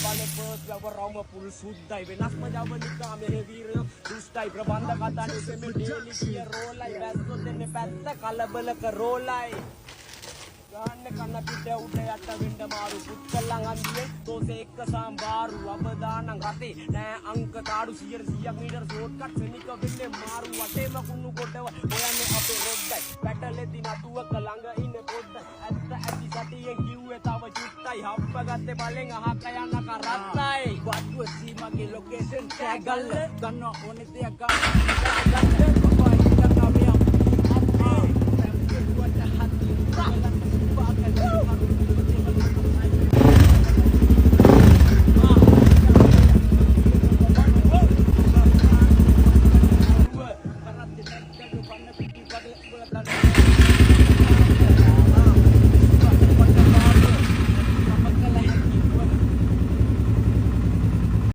බල purse ලවරම full සුද්දයි වෙනස්ම ජවනිකා මෙහෙ වීරයෝ දුෂ්ටයි ප්‍රබන්ධ කතා නෙමෙ ඩේලි කිය රෝලයි වැස්සෝ දෙන්නේ පැත්ත කලබලක රෝලයි ගන්න කන්න පිට උඩ යට වෙන්න මාරු පුත්කලන් අන්දියේ තෝසේ එක්ක සම්බාරු අවදානං රතේ නෑ අංක තාඩු 100ක් මීටර ෂෝට් කට් සෙනික වෙන්නේ මාරු වටේම කුණු කොටව හොයන්නේ අපේ රොඩ්ඩයි පැටලෙදි නටුවක ළඟ ඉන්නේ පොඩ්ඩයි ඇත්ත ඇති සතියෙන් කිව්වේ තව චුට්ටයි හප්ප ගත්තේ බලෙන් අහක යන කරත්තයි වටුව සීමගේ ලොකේෂන් ටැග් ගන්න ඕනේ දෙයක් ගන්න